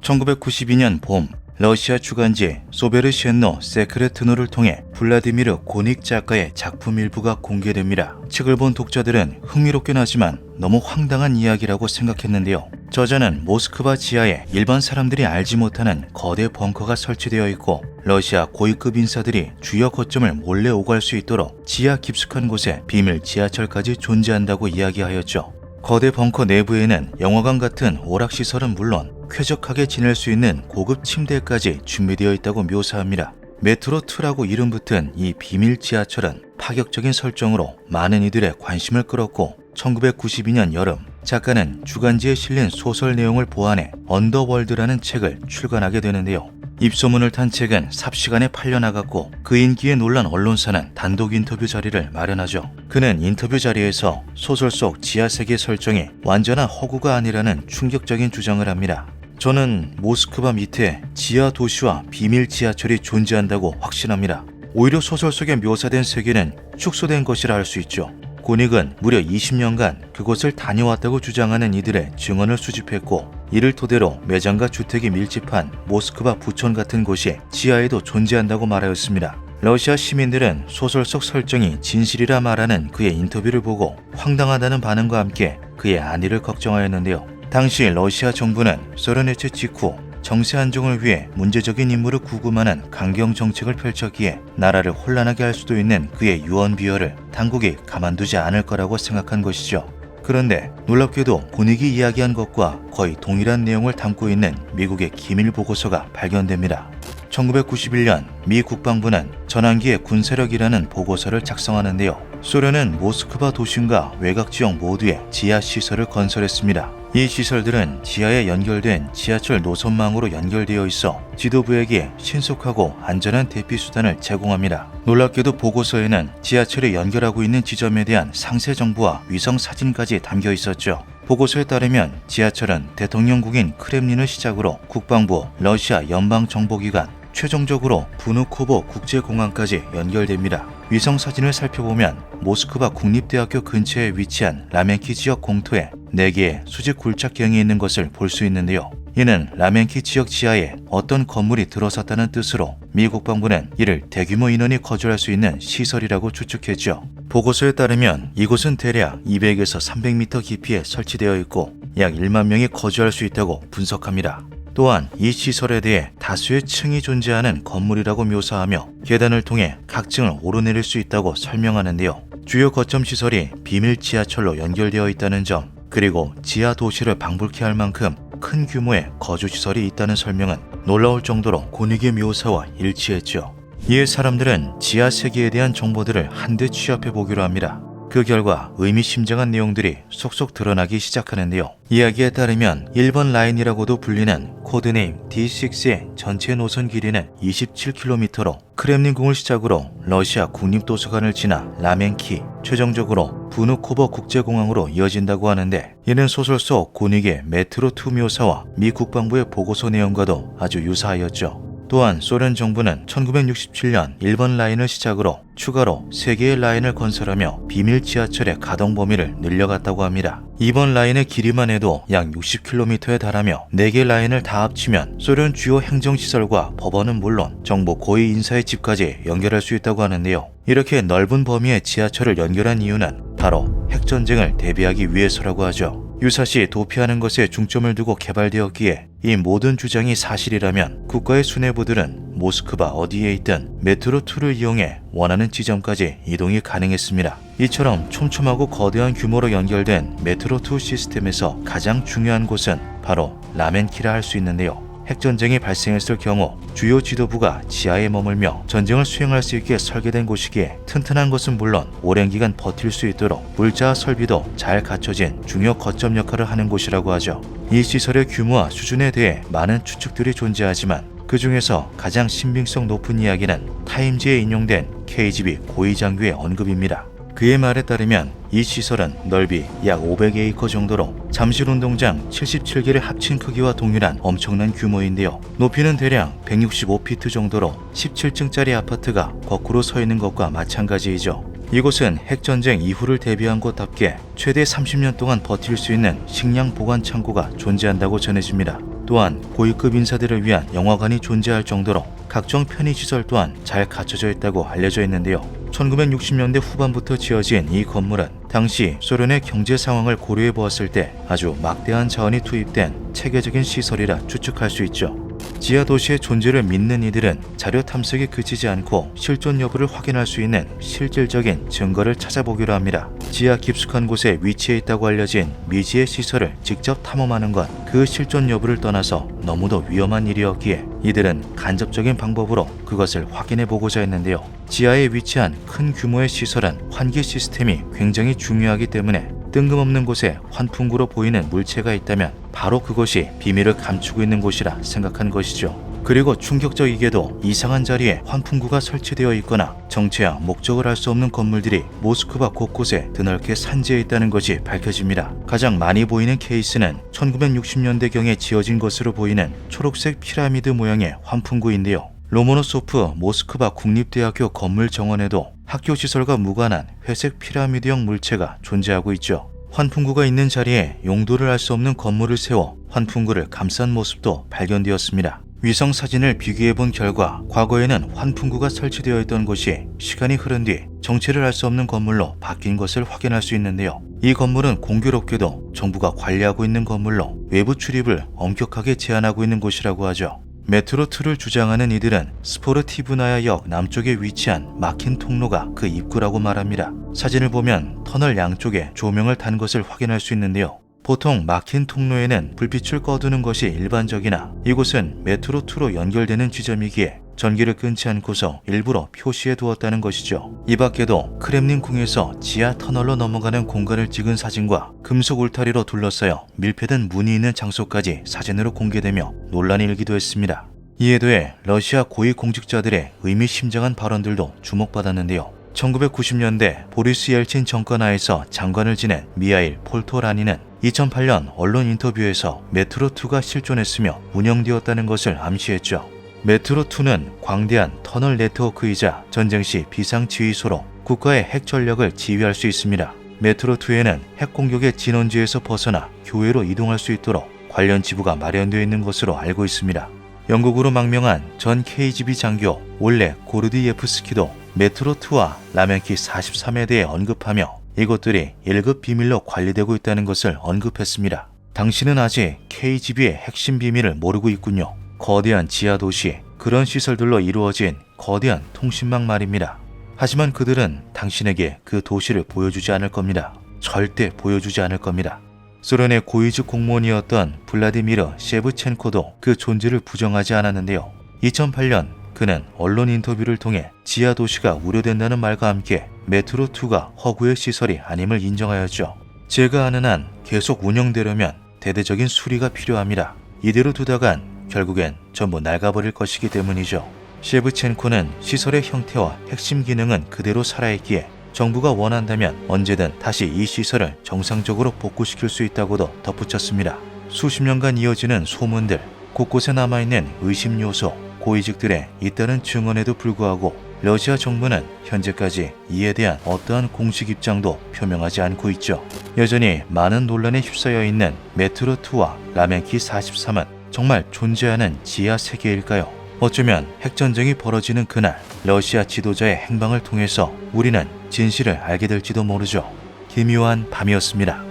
1992년 봄, 러시아 주간지 소베르시엔노 세크레트노를 통해 블라디미르 고닉 작가의 작품 일부가 공개됩니다. 책을 본 독자들은 흥미롭긴 하지만 너무 황당한 이야기라고 생각했는데요. 저자는 모스크바 지하에 일반 사람들이 알지 못하는 거대 벙커가 설치되어 있고 러시아 고위급 인사들이 주요 거점을 몰래 오갈 수 있도록 지하 깊숙한 곳에 비밀 지하철까지 존재한다고 이야기하였죠. 거대 벙커 내부에는 영화관 같은 오락시설은 물론 쾌적하게 지낼 수 있는 고급 침대까지 준비되어 있다고 묘사합니다. 메트로2라고 이름 붙은 이 비밀 지하철은 파격적인 설정으로 많은 이들의 관심을 끌었고 1992년 여름 작가는 주간지에 실린 소설 내용을 보완해 언더월드라는 책을 출간하게 되는데요. 입소문을 탄 책은 삽시간에 팔려나갔고 그 인기에 놀란 언론사는 단독 인터뷰 자리를 마련하죠. 그는 인터뷰 자리에서 소설 속 지하세계 설정이 완전한 허구가 아니라는 충격적인 주장을 합니다. 저는 모스크바 밑에 지하 도시와 비밀 지하철이 존재한다고 확신합니다. 오히려 소설 속에 묘사된 세계는 축소된 것이라 할 수 있죠. 고닉은 무려 20년간 그곳을 다녀왔다고 주장하는 이들의 증언을 수집했고 이를 토대로 매장과 주택이 밀집한 모스크바 부촌 같은 곳이 지하에도 존재한다고 말하였습니다. 러시아 시민들은 소설 속 설정이 진실이라 말하는 그의 인터뷰를 보고 황당하다는 반응과 함께 그의 안위를 걱정하였는데요. 당시 러시아 정부는 소련 해체 직후 정세 안정을 위해 문제적인 인물을 구금하는 강경 정책을 펼쳤기에 나라를 혼란하게 할 수도 있는 그의 유언비어를 당국이 가만두지 않을 거라고 생각한 것이죠. 그런데 놀랍게도 고닉이 이야기한 것과 거의 동일한 내용을 담고 있는 미국의 기밀 보고서가 발견됩니다. 1991년 미 국방부는 전환기의 군사력이라는 보고서를 작성하는데요. 소련은 모스크바 도심과 외곽 지역 모두에 지하 시설을 건설했습니다. 이 시설들은 지하에 연결된 지하철 노선망으로 연결되어 있어 지도부에게 신속하고 안전한 대피 수단을 제공합니다. 놀랍게도 보고서에는 지하철이 연결하고 있는 지점에 대한 상세 정보와 위성 사진까지 담겨 있었죠. 보고서에 따르면 지하철은 대통령국인 크렘린을 시작으로 국방부, 러시아 연방정보기관, 최종적으로 부누코보 국제공항까지 연결됩니다. 위성 사진을 살펴보면 모스크바 국립대학교 근처에 위치한 라멘키 지역 공터에 4개의 수직 굴착경이 있는 것을 볼 수 있는데요. 이는 라멘키 지역 지하에 어떤 건물이 들어섰다는 뜻으로 미 국방부는 이를 대규모 인원이 거주할 수 있는 시설이라고 추측했죠. 보고서에 따르면 이곳은 대략 200에서 300m 깊이에 설치되어 있고 약 1만 명이 거주할 수 있다고 분석합니다. 또한 이 시설에 대해 다수의 층이 존재하는 건물이라고 묘사하며 계단을 통해 각 층을 오르내릴 수 있다고 설명하는데요. 주요 거점 시설이 비밀 지하철로 연결되어 있다는 점, 그리고 지하 도시를 방불케 할 만큼 큰 규모의 거주 시설이 있다는 설명은 놀라울 정도로 고닉의 묘사와 일치했죠. 이에 사람들은 지하 세계에 대한 정보들을 한데 취합해 보기로 합니다. 그 결과 의미심장한 내용들이 속속 드러나기 시작하는데요. 이야기에 따르면 1번 라인이라고도 불리는 코드네임 D6의 전체 노선 길이는 27km로 크렘린궁을 시작으로 러시아 국립도서관을 지나 라멘키, 최종적으로 부누코버 국제공항으로 이어진다고 하는데 이는 소설 속 고닉의 메트로2 묘사와 미 국방부의 보고서 내용과도 아주 유사하였죠. 또한 소련 정부는 1967년 1번 라인을 시작으로 추가로 3개의 라인을 건설하며 비밀 지하철의 가동 범위를 늘려갔다고 합니다. 2번 라인의 길이만 해도 약 60km에 달하며 4개 라인을 다 합치면 소련 주요 행정시설과 법원은 물론 정부 고위 인사의 집까지 연결할 수 있다고 하는데요. 이렇게 넓은 범위의 지하철을 연결한 이유는 바로 핵전쟁을 대비하기 위해서라고 하죠. 유사시 도피하는 것에 중점을 두고 개발되었기에 이 모든 주장이 사실이라면 국가의 수뇌부들은 모스크바 어디에 있든 메트로2를 이용해 원하는 지점까지 이동이 가능했습니다. 이처럼 촘촘하고 거대한 규모로 연결된 메트로2 시스템에서 가장 중요한 곳은 바로 라멘키라 할 수 있는데요. 핵전쟁이 발생했을 경우 주요 지도부가 지하에 머물며 전쟁을 수행할 수 있게 설계된 곳이기에 튼튼한 것은 물론 오랜 기간 버틸 수 있도록 물자 설비도 잘 갖춰진 중요 거점 역할을 하는 곳이라고 하죠. 이 시설의 규모와 수준에 대해 많은 추측들이 존재하지만 그 중에서 가장 신빙성 높은 이야기는 타임지에 인용된 KGB 고위 장교의 언급입니다. 그의 말에 따르면 이 시설은 넓이 약 500에이커 정도로 잠실운동장 77개를 합친 크기와 동일한 엄청난 규모인데요. 높이는 대략 165피트 정도로 17층짜리 아파트가 거꾸로 서 있는 것과 마찬가지이죠. 이곳은 핵전쟁 이후를 대비한 곳답게 최대 30년 동안 버틸 수 있는 식량 보관 창고가 존재한다고 전해집니다. 또한 고위급 인사들을 위한 영화관이 존재할 정도로 각종 편의시설 또한 잘 갖춰져 있다고 알려져 있는데요. 1960년대 후반부터 지어진 이 건물은 당시 소련의 경제 상황을 고려해 보았을 때 아주 막대한 자원이 투입된 체계적인 시설이라 추측할 수 있죠. 지하 도시의 존재를 믿는 이들은 자료 탐색에 그치지 않고 실존 여부를 확인할 수 있는 실질적인 증거를 찾아보기로 합니다. 지하 깊숙한 곳에 위치해 있다고 알려진 미지의 시설을 직접 탐험하는 건 그 실존 여부를 떠나서 너무도 위험한 일이었기에 이들은 간접적인 방법으로 그것을 확인해 보고자 했는데요. 지하에 위치한 큰 규모의 시설은 환기 시스템이 굉장히 중요하기 때문에 뜬금없는 곳에 환풍구로 보이는 물체가 있다면 바로 그것이 비밀을 감추고 있는 곳이라 생각한 것이죠. 그리고 충격적이게도 이상한 자리에 환풍구가 설치되어 있거나 정체야 목적을 알 수 없는 건물들이 모스크바 곳곳에 드넓게 산지해 있다는 것이 밝혀집니다. 가장 많이 보이는 케이스는 1960년대경에 지어진 것으로 보이는 초록색 피라미드 모양의 환풍구인데요. 로모노소프 모스크바 국립대학교 건물 정원에도 학교 시설과 무관한 회색 피라미드형 물체가 존재하고 있죠. 환풍구가 있는 자리에 용도를 알 수 없는 건물을 세워 환풍구를 감싼 모습도 발견되었습니다. 위성 사진을 비교해 본 결과 과거에는 환풍구가 설치되어 있던 곳이 시간이 흐른 뒤 정체를 알 수 없는 건물로 바뀐 것을 확인할 수 있는데요. 이 건물은 공교롭게도 정부가 관리하고 있는 건물로 외부 출입을 엄격하게 제한하고 있는 곳이라고 하죠. 메트로2를 주장하는 이들은 스포르티브나야역 남쪽에 위치한 막힌 통로가 그 입구라고 말합니다. 사진을 보면 터널 양쪽에 조명을 단 것을 확인할 수 있는데요. 보통 막힌 통로에는 불빛을 꺼두는 것이 일반적이나 이곳은 메트로2로 연결되는 지점이기에 전기를 끊지 않고서 일부러 표시해 두었다는 것이죠. 이 밖에도 크렘린궁에서 지하 터널로 넘어가는 공간을 찍은 사진과 금속 울타리로 둘러싸여 밀폐된 문이 있는 장소까지 사진으로 공개되며 논란이 일기도 했습니다. 이에 더해 러시아 고위 공직자들의 의미심장한 발언들도 주목받았는데요. 1990년대 보리스 옐친 정권 하에서 장관을 지낸 미하일 폴토라니는 2008년 언론 인터뷰에서 메트로2가 실존했으며 운영되었다는 것을 암시했죠. 메트로2는 광대한 터널 네트워크이자 전쟁 시 비상지휘소로 국가의 핵 전력을 지휘할 수 있습니다. 메트로2에는 핵 공격의 진원지에서 벗어나 교외로 이동할 수 있도록 관련 지부가 마련되어 있는 것으로 알고 있습니다. 영국으로 망명한 전 KGB 장교 올레 고르디예프스키도 메트로2와 라멘키 43에 대해 언급하며 이것들이 1급 비밀로 관리되고 있다는 것을 언급했습니다. 당신은 아직 KGB의 핵심 비밀을 모르고 있군요. 거대한 지하 도시, 그런 시설들로 이루어진 거대한 통신망 말입니다. 하지만 그들은 당신에게 그 도시를 보여주지 않을 겁니다. 절대 보여주지 않을 겁니다. 소련의 고위직 공무원이었던 블라디미르 셰브첸코도 그 존재를 부정하지 않았는데요. 2008년 그는 언론 인터뷰를 통해 지하 도시가 우려된다는 말과 함께 메트로2가 허구의 시설이 아님을 인정하였죠. 제가 아는 한 계속 운영되려면 대대적인 수리가 필요합니다. 이대로 두다간 결국엔 전부 낡아버릴 것이기 때문이죠. 셰브첸코는 시설의 형태와 핵심 기능은 그대로 살아있기에 정부가 원한다면 언제든 다시 이 시설을 정상적으로 복구시킬 수 있다고도 덧붙였습니다. 수십 년간 이어지는 소문들, 곳곳에 남아있는 의심 요소, 고위직들의 잇따른 증언에도 불구하고 러시아 정부는 현재까지 이에 대한 어떠한 공식 입장도 표명하지 않고 있죠. 여전히 많은 논란에 휩싸여 있는 메트로2와 라멘키 43은 정말 존재하는 지하 세계일까요? 어쩌면 핵전쟁이 벌어지는 그날 러시아 지도자의 행방을 통해서 우리는 진실을 알게 될지도 모르죠. 기묘한 밤이었습니다.